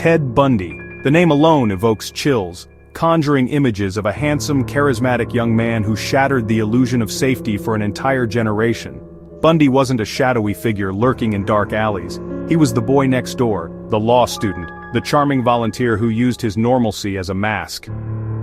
Ted Bundy. The name alone evokes chills, conjuring images of a handsome, charismatic young man who shattered the illusion of safety for an entire generation. Bundy wasn't a shadowy figure lurking in dark alleys. He was the boy next door, the law student, the charming volunteer who used his normalcy as a mask.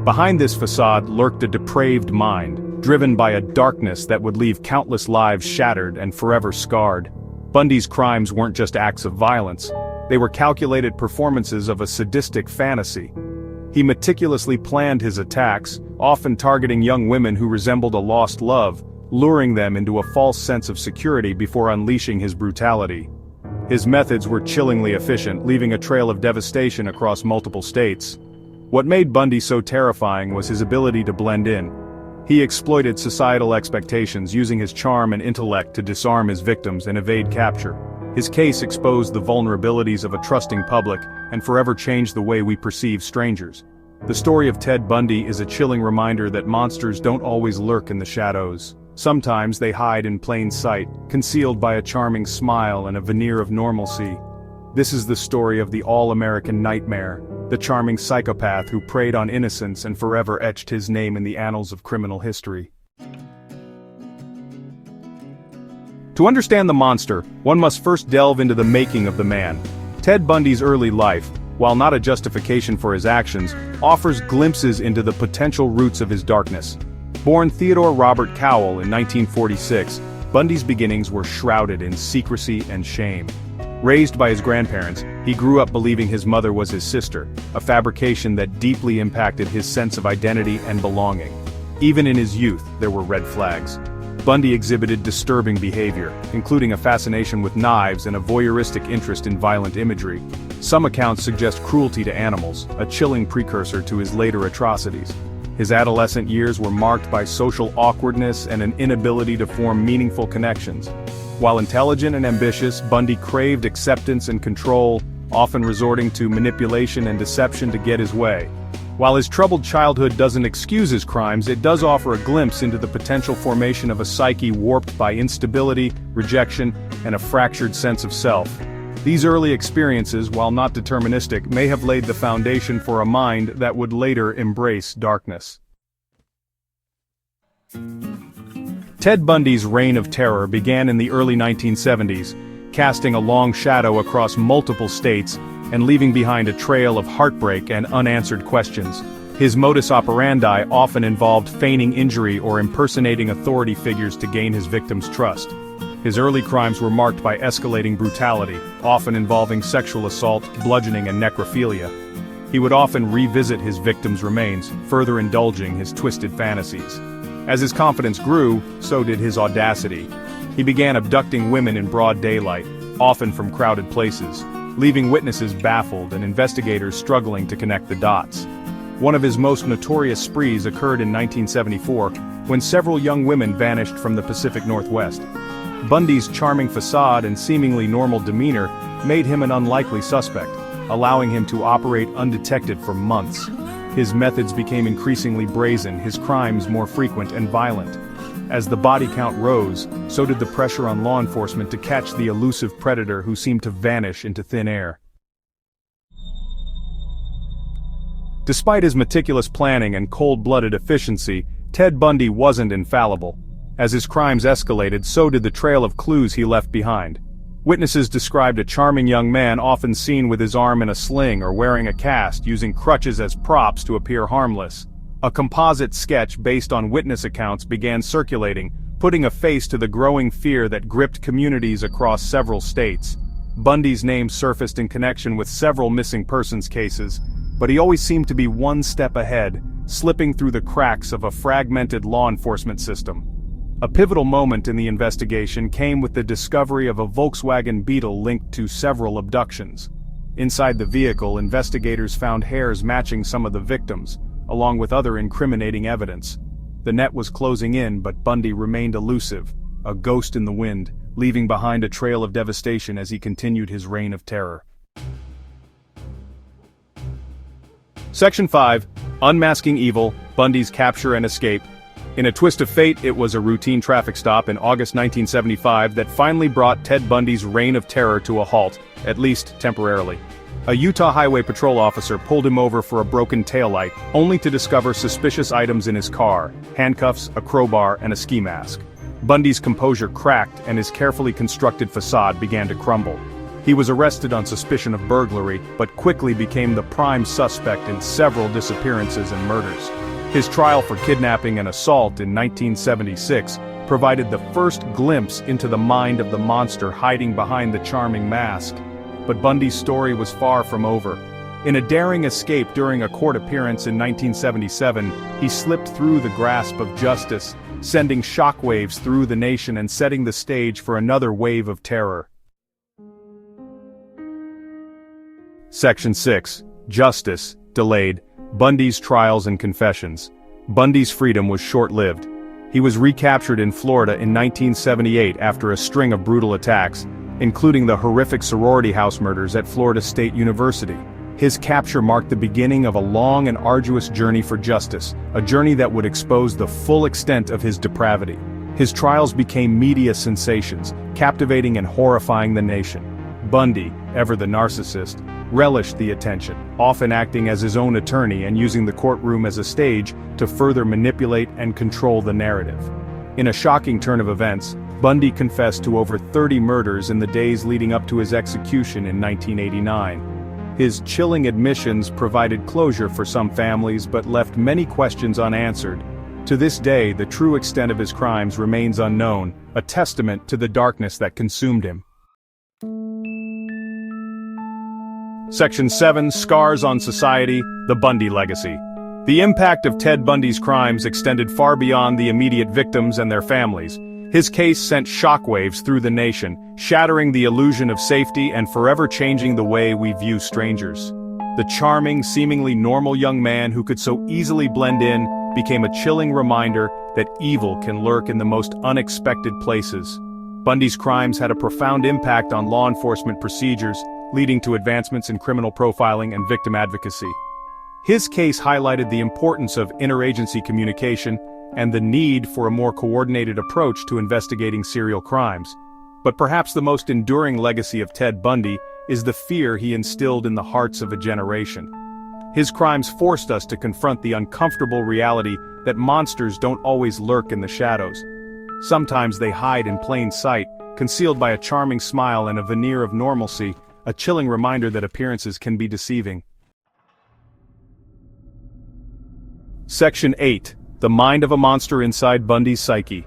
Behind this facade lurked a depraved mind, driven by a darkness that would leave countless lives shattered and forever scarred. Bundy's crimes weren't just acts of violence. They were calculated performances of a sadistic fantasy. He meticulously planned his attacks, often targeting young women who resembled a lost love, luring them into a false sense of security before unleashing his brutality. His methods were chillingly efficient, leaving a trail of devastation across multiple states. What made Bundy so terrifying was his ability to blend in. He exploited societal expectations, using his charm and intellect to disarm his victims and evade capture. His case exposed the vulnerabilities of a trusting public and forever changed the way we perceive strangers. The story of Ted Bundy is a chilling reminder that monsters don't always lurk in the shadows. Sometimes they hide in plain sight, concealed by a charming smile and a veneer of normalcy. This is the story of the all-American nightmare, the charming psychopath who preyed on innocence and forever etched his name in the annals of criminal history. To understand the monster, one must first delve into the making of the man. Ted Bundy's early life, while not a justification for his actions, offers glimpses into the potential roots of his darkness. Born Theodore Robert Cowell in 1946, Bundy's beginnings were shrouded in secrecy and shame. Raised by his grandparents, he grew up believing his mother was his sister, a fabrication that deeply impacted his sense of identity and belonging. Even in his youth, there were red flags. Bundy exhibited disturbing behavior, including a fascination with knives and a voyeuristic interest in violent imagery. Some accounts suggest cruelty to animals, a chilling precursor to his later atrocities. His adolescent years were marked by social awkwardness and an inability to form meaningful connections. While intelligent and ambitious, Bundy craved acceptance and control, often resorting to manipulation and deception to get his way. While his troubled childhood doesn't excuse his crimes, it does offer a glimpse into the potential formation of a psyche warped by instability, rejection, and a fractured sense of self. These early experiences, while not deterministic, may have laid the foundation for a mind that would later embrace darkness. Ted Bundy's reign of terror began in the early 1970s, casting a long shadow across multiple states and leaving behind a trail of heartbreak and unanswered questions. His modus operandi often involved feigning injury or impersonating authority figures to gain his victims' trust. His early crimes were marked by escalating brutality, often involving sexual assault, bludgeoning, and necrophilia. He would often revisit his victims' remains, further indulging his twisted fantasies. As his confidence grew, so did his audacity. He began abducting women in broad daylight, often from crowded places, leaving witnesses baffled and investigators struggling to connect the dots. One of his most notorious sprees occurred in 1974, when several young women vanished from the Pacific Northwest. Bundy's charming facade and seemingly normal demeanor made him an unlikely suspect, allowing him to operate undetected for months. His methods became increasingly brazen, his crimes more frequent and violent. As the body count rose, so did the pressure on law enforcement to catch the elusive predator who seemed to vanish into thin air. Despite his meticulous planning and cold-blooded efficiency, Ted Bundy wasn't infallible. As his crimes escalated, so did the trail of clues he left behind. Witnesses described a charming young man often seen with his arm in a sling or wearing a cast, using crutches as props to appear harmless. A composite sketch based on witness accounts began circulating, putting a face to the growing fear that gripped communities across several states. Bundy's name surfaced in connection with several missing persons cases, but he always seemed to be one step ahead, slipping through the cracks of a fragmented law enforcement system. A pivotal moment in the investigation came with the discovery of a Volkswagen Beetle linked to several abductions. Inside the vehicle, investigators found hairs matching some of the victims, along with other incriminating evidence. The net was closing in, but Bundy remained elusive, a ghost in the wind, leaving behind a trail of devastation as he continued his reign of terror. Section 5. Unmasking Evil, Bundy's Capture and Escape. In a twist of fate, it was a routine traffic stop in August 1975 that finally brought Ted Bundy's reign of terror to a halt, at least temporarily. A Utah Highway Patrol officer pulled him over for a broken taillight, only to discover suspicious items in his car: handcuffs, a crowbar, and a ski mask. Bundy's composure cracked and his carefully constructed facade began to crumble. He was arrested on suspicion of burglary, but quickly became the prime suspect in several disappearances and murders. His trial for kidnapping and assault in 1976 provided the first glimpse into the mind of the monster hiding behind the charming mask. But Bundy's story was far from over. In a daring escape during a court appearance in 1977, he slipped through the grasp of justice, sending shockwaves through the nation and setting the stage for another wave of terror. Section 6. Justice, Delayed. Bundy's Trials and Confessions. Bundy's freedom was short-lived. He was recaptured in Florida in 1978 after a string of brutal attacks, including the horrific sorority house murders at Florida State University. His capture marked the beginning of a long and arduous journey for justice, a journey that would expose the full extent of his depravity. His trials became media sensations, captivating and horrifying the nation. Bundy, ever the narcissist, relished the attention, often acting as his own attorney and using the courtroom as a stage to further manipulate and control the narrative. In a shocking turn of events, Bundy confessed to over 30 murders in the days leading up to his execution in 1989. His chilling admissions provided closure for some families but left many questions unanswered. To this day, the true extent of his crimes remains unknown, a testament to the darkness that consumed him. Section 7. Scars on Society, The Bundy Legacy. The impact of Ted Bundy's crimes extended far beyond the immediate victims and their families. His case sent shockwaves through the nation, shattering the illusion of safety and forever changing the way we view strangers. The charming, seemingly normal young man who could so easily blend in became a chilling reminder that evil can lurk in the most unexpected places. Bundy's crimes had a profound impact on law enforcement procedures, leading to advancements in criminal profiling and victim advocacy. His case highlighted the importance of interagency communication and the need for a more coordinated approach to investigating serial crimes. But perhaps the most enduring legacy of Ted Bundy is the fear he instilled in the hearts of a generation. His crimes forced us to confront the uncomfortable reality that monsters don't always lurk in the shadows. Sometimes they hide in plain sight, concealed by a charming smile and a veneer of normalcy, a chilling reminder that appearances can be deceiving. Section 8. The Mind of a Monster Inside Bundy's Psyche.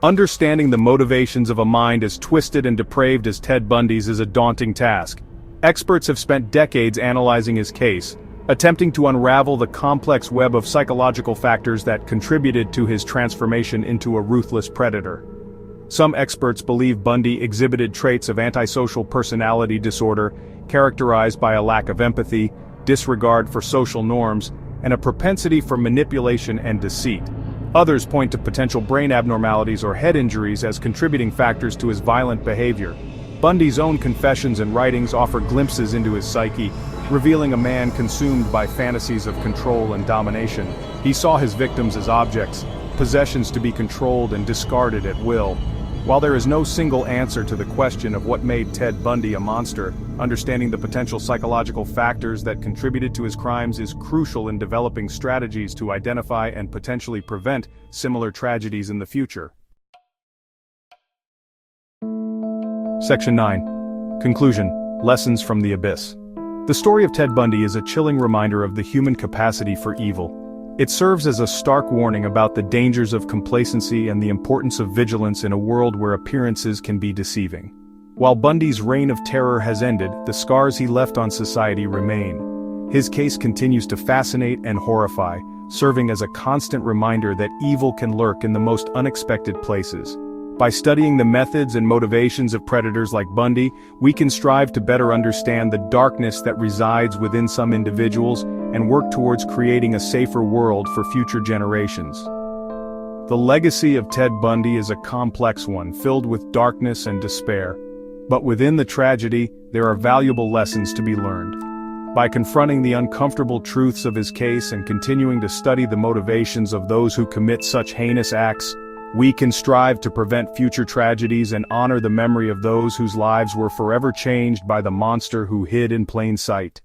Understanding the motivations of a mind as twisted and depraved as Ted Bundy's is a daunting task. Experts have spent decades analyzing his case, attempting to unravel the complex web of psychological factors that contributed to his transformation into a ruthless predator. Some experts believe Bundy exhibited traits of antisocial personality disorder, characterized by a lack of empathy, disregard for social norms, and a propensity for manipulation and deceit. Others point to potential brain abnormalities or head injuries as contributing factors to his violent behavior. Bundy's own confessions and writings offer glimpses into his psyche, revealing a man consumed by fantasies of control and domination. He saw his victims as objects, possessions to be controlled and discarded at will. While there is no single answer to the question of what made Ted Bundy a monster, understanding the potential psychological factors that contributed to his crimes is crucial in developing strategies to identify and potentially prevent similar tragedies in the future. Section 9. Conclusion. Lessons from the Abyss. The story of Ted Bundy is a chilling reminder of the human capacity for evil. It serves as a stark warning about the dangers of complacency and the importance of vigilance in a world where appearances can be deceiving. While Bundy's reign of terror has ended, the scars he left on society remain. His case continues to fascinate and horrify, serving as a constant reminder that evil can lurk in the most unexpected places. By studying the methods and motivations of predators like Bundy, we can strive to better understand the darkness that resides within some individuals and work towards creating a safer world for future generations. The legacy of Ted Bundy is a complex one, filled with darkness and despair. But within the tragedy, there are valuable lessons to be learned. By confronting the uncomfortable truths of his case and continuing to study the motivations of those who commit such heinous acts, We can strive to prevent future tragedies and honor the memory of those whose lives were forever changed by the monster who hid in plain sight.